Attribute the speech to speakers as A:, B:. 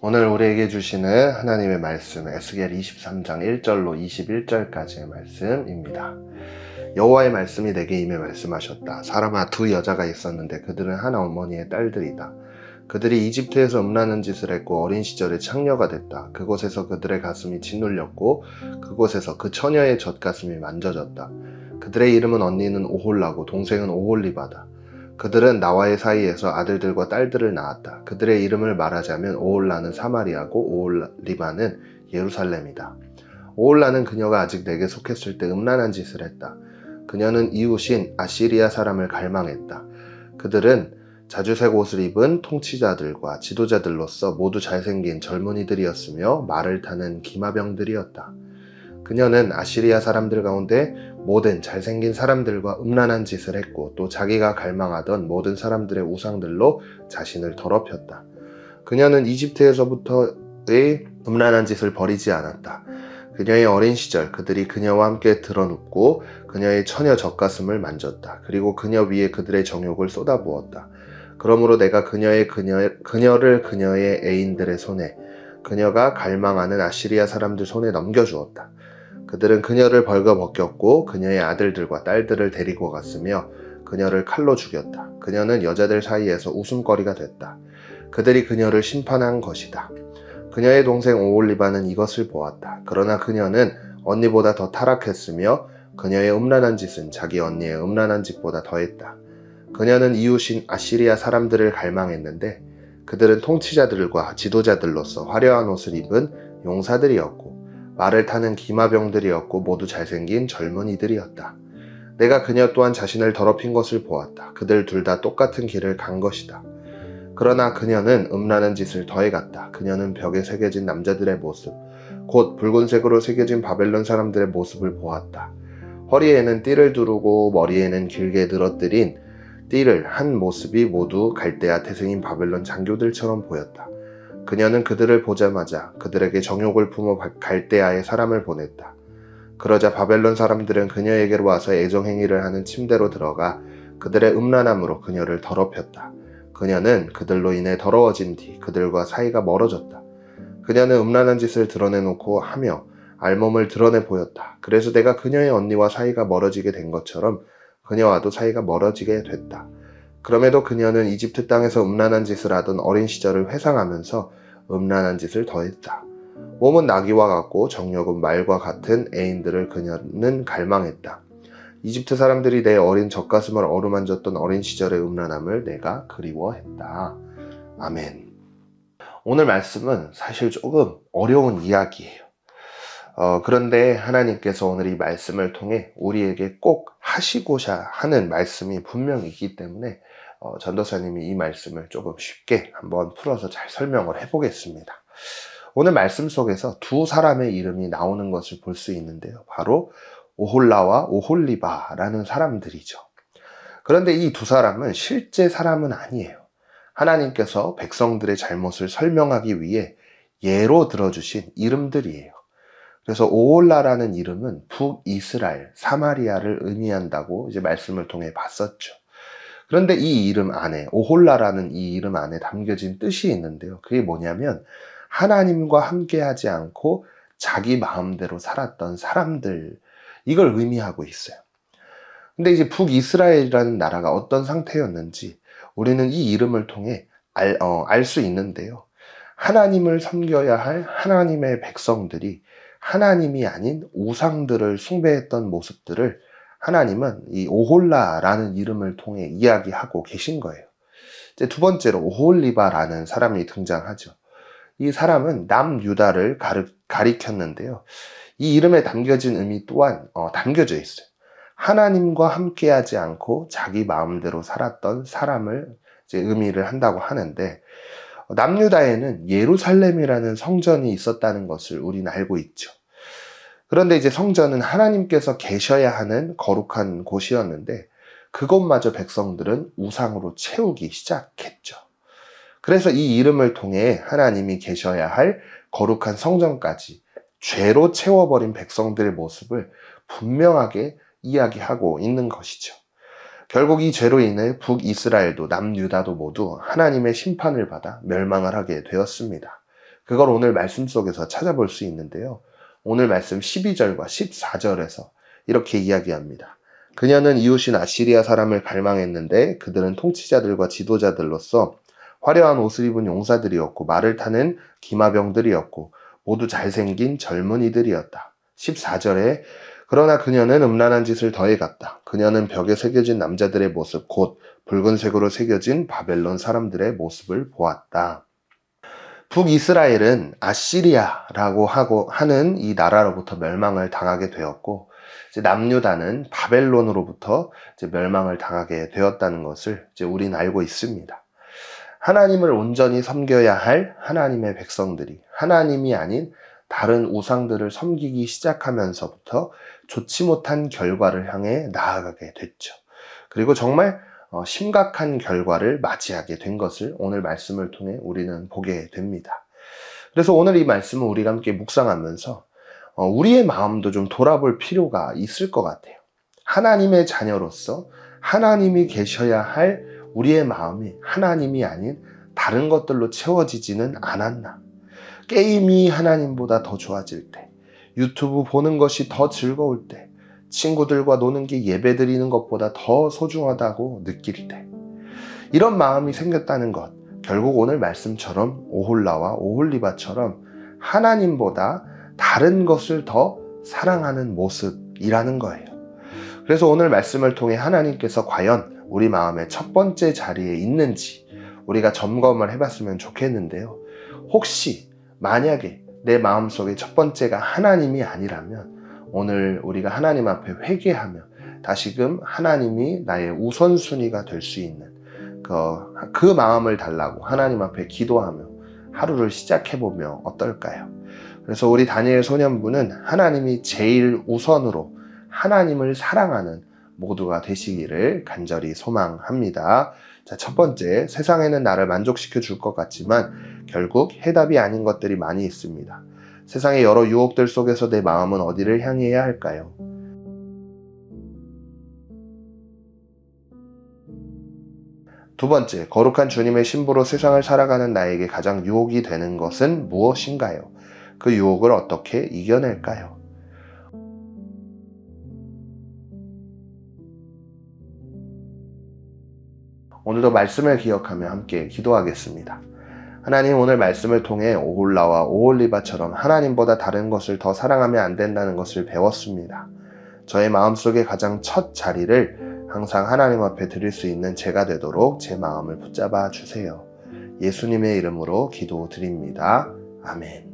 A: 오늘 우리에게 주시는 하나님의 말씀 에스겔 23장 1절로 21절까지의 말씀입니다. 여호와의 말씀이 내게 임해 말씀하셨다. 사람아, 두 여자가 있었는데 그들은 한 어머니의 딸들이다. 그들이 이집트에서 음란한 짓을 했고 어린 시절에 창녀가 됐다. 그곳에서 그들의 가슴이 짓눌렸고 그곳에서 그 처녀의 젖가슴이 만져졌다. 그들의 이름은 언니는 오홀라고 동생은 오홀리바다. 그들은 나와의 사이에서 아들들과 딸들을 낳았다. 그들의 이름을 말하자면 오홀라는 사마리아고 오홀리바는 예루살렘이다. 오홀라는 그녀가 아직 내게 속했을 때 음란한 짓을 했다. 그녀는 이웃인 아시리아 사람을 갈망했다. 그들은 자주색 옷을 입은 통치자들과 지도자들로서 모두 잘생긴 젊은이들이었으며 말을 타는 기마병들이었다. 그녀는 아시리아 사람들 가운데 모든 잘생긴 사람들과 음란한 짓을 했고 또 자기가 갈망하던 모든 사람들의 우상들로 자신을 더럽혔다. 그녀는 이집트에서부터의 음란한 짓을 버리지 않았다. 그녀의 어린 시절 그들이 그녀와 함께 드러눕고 그녀의 처녀 젖가슴을 만졌다. 그리고 그녀 위에 그들의 정욕을 쏟아부었다. 그러므로 내가 그녀를 그녀의 애인들의 손에, 그녀가 갈망하는 아시리아 사람들 손에 넘겨주었다. 그들은 그녀를 벌거벗겼고 그녀의 아들들과 딸들을 데리고 갔으며 그녀를 칼로 죽였다. 그녀는 여자들 사이에서 웃음거리가 됐다. 그들이 그녀를 심판한 것이다. 그녀의 동생 오홀리바는 이것을 보았다. 그러나 그녀는 언니보다 더 타락했으며 그녀의 음란한 짓은 자기 언니의 음란한 짓보다 더했다. 그녀는 이웃인 아시리아 사람들을 갈망했는데 그들은 통치자들과 지도자들로서 화려한 옷을 입은 용사들이었고 말을 타는 기마병들이었고 모두 잘생긴 젊은이들이었다. 내가 그녀 또한 자신을 더럽힌 것을 보았다. 그들 둘 다 똑같은 길을 간 것이다. 그러나 그녀는 음란한 짓을 더해갔다. 그녀는 벽에 새겨진 남자들의 모습, 곧 붉은색으로 새겨진 바벨론 사람들의 모습을 보았다. 허리에는 띠를 두르고 머리에는 길게 늘어뜨린 띠를 한 모습이 모두 갈대아 태생인 바벨론 장교들처럼 보였다. 그녀는 그들을 보자마자 그들에게 정욕을 품어 갈대아의 사람을 보냈다. 그러자 바벨론 사람들은 그녀에게로 와서 애정행위를 하는 침대로 들어가 그들의 음란함으로 그녀를 더럽혔다. 그녀는 그들로 인해 더러워진 뒤 그들과 사이가 멀어졌다. 그녀는 음란한 짓을 드러내놓고 하며 알몸을 드러내 보였다. 그래서 내가 그녀의 언니와 사이가 멀어지게 된 것처럼 그녀와도 사이가 멀어지게 됐다. 그럼에도 그녀는 이집트 땅에서 음란한 짓을 하던 어린 시절을 회상하면서 음란한 짓을 더했다. 몸은 나귀와 같고 정욕은 말과 같은 애인들을 그녀는 갈망했다. 이집트 사람들이 내 어린 젖가슴을 어루만졌던 어린 시절의 음란함을 내가 그리워했다. 아멘. 오늘 말씀은 사실 조금 어려운 이야기예요. 그런데 하나님께서 오늘 이 말씀을 통해 우리에게 꼭 하시고자 하는 말씀이 분명히 있기 때문에 전도사님이 이 말씀을 조금 쉽게 한번 풀어서 잘 설명을 해보겠습니다. 오늘 말씀 속에서 두 사람의 이름이 나오는 것을 볼 수 있는데요. 바로 오홀라와 오홀리바라는 사람들이죠. 그런데 이 두 사람은 실제 사람은 아니에요. 하나님께서 백성들의 잘못을 설명하기 위해 예로 들어주신 이름들이에요. 그래서 오홀라라는 이름은 북이스라엘, 사마리아를 의미한다고 이제 말씀을 통해 봤었죠. 그런데 이 이름 안에, 오홀라라는 이 이름 안에 담겨진 뜻이 있는데요. 그게 뭐냐면 하나님과 함께하지 않고 자기 마음대로 살았던 사람들, 이걸 의미하고 있어요. 근데 이제 북이스라엘이라는 나라가 어떤 상태였는지 우리는 이 이름을 통해 알 수 있는데요. 하나님을 섬겨야 할 하나님의 백성들이 하나님이 아닌 우상들을 숭배했던 모습들을 하나님은 이 오홀라라는 이름을 통해 이야기하고 계신 거예요. 이제 두 번째로 오홀리바라는 사람이 등장하죠. 이 사람은 남유다를 가리켰는데요. 이 이름에 담겨진 의미 또한 담겨져 있어요. 하나님과 함께하지 않고 자기 마음대로 살았던 사람을 이제 의미를 한다고 하는데, 남유다에는 예루살렘이라는 성전이 있었다는 것을 우리는 알고 있죠. 그런데 이제 성전은 하나님께서 계셔야 하는 거룩한 곳이었는데 그것마저 백성들은 우상으로 채우기 시작했죠. 그래서 이 이름을 통해 하나님이 계셔야 할 거룩한 성전까지 죄로 채워버린 백성들의 모습을 분명하게 이야기하고 있는 것이죠. 결국 이 죄로 인해 북이스라엘도 남유다도 모두 하나님의 심판을 받아 멸망을 하게 되었습니다. 그걸 오늘 말씀 속에서 찾아볼 수 있는데요. 오늘 말씀 12절과 14절에서 이렇게 이야기합니다. 그녀는 이웃인 아시리아 사람을 갈망했는데 그들은 통치자들과 지도자들로서 화려한 옷을 입은 용사들이었고 말을 타는 기마병들이었고 모두 잘생긴 젊은이들이었다. 14절에 그러나 그녀는 음란한 짓을 더해갔다. 그녀는 벽에 새겨진 남자들의 모습 곧 붉은색으로 새겨진 바벨론 사람들의 모습을 보았다. 북이스라엘은 아시리아라고 하는 이 나라로부터 멸망을 당하게 되었고 이제 남유다는 바벨론으로부터 이제 멸망을 당하게 되었다는 것을 이제 우리는 알고 있습니다. 하나님을 온전히 섬겨야 할 하나님의 백성들이 하나님이 아닌 다른 우상들을 섬기기 시작하면서부터 좋지 못한 결과를 향해 나아가게 됐죠. 그리고 정말 심각한 결과를 맞이하게 된 것을 오늘 말씀을 통해 우리는 보게 됩니다. 그래서 오늘 이 말씀을 우리가 함께 묵상하면서 우리의 마음도 좀 돌아볼 필요가 있을 것 같아요. 하나님의 자녀로서 하나님이 계셔야 할 우리의 마음이 하나님이 아닌 다른 것들로 채워지지는 않았나? 게임이 하나님보다 더 좋아질 때, 유튜브 보는 것이 더 즐거울 때, 친구들과 노는 게 예배드리는 것보다 더 소중하다고 느낄 때, 이런 마음이 생겼다는 것, 결국 오늘 말씀처럼 오홀라와 오홀리바처럼 하나님보다 다른 것을 더 사랑하는 모습이라는 거예요. 그래서 오늘 말씀을 통해 하나님께서 과연 우리 마음의 첫 번째 자리에 있는지 우리가 점검을 해봤으면 좋겠는데요. 혹시 만약에 내 마음속에 첫 번째가 하나님이 아니라면 오늘 우리가 하나님 앞에 회개하며 다시금 하나님이 나의 우선순위가 될 수 있는 그 마음을 달라고 하나님 앞에 기도하며 하루를 시작해보면 어떨까요? 그래서 우리 다니엘 소년부는 하나님이 제일 우선으로 하나님을 사랑하는 모두가 되시기를 간절히 소망합니다. 자, 첫 번째, 세상에는 나를 만족시켜 줄 것 같지만 결국 해답이 아닌 것들이 많이 있습니다. 세상의 여러 유혹들 속에서 내 마음은 어디를 향해야 할까요? 두 번째, 거룩한 주님의 신부로 세상을 살아가는 나에게 가장 유혹이 되는 것은 무엇인가요? 그 유혹을 어떻게 이겨낼까요? 오늘도 말씀을 기억하며 함께 기도하겠습니다. 하나님, 오늘 말씀을 통해 오홀라와 오홀리바처럼 하나님보다 다른 것을 더 사랑하면 안 된다는 것을 배웠습니다. 저의 마음속에 가장 첫 자리를 항상 하나님 앞에 드릴 수 있는 제가 되도록 제 마음을 붙잡아 주세요. 예수님의 이름으로 기도드립니다. 아멘.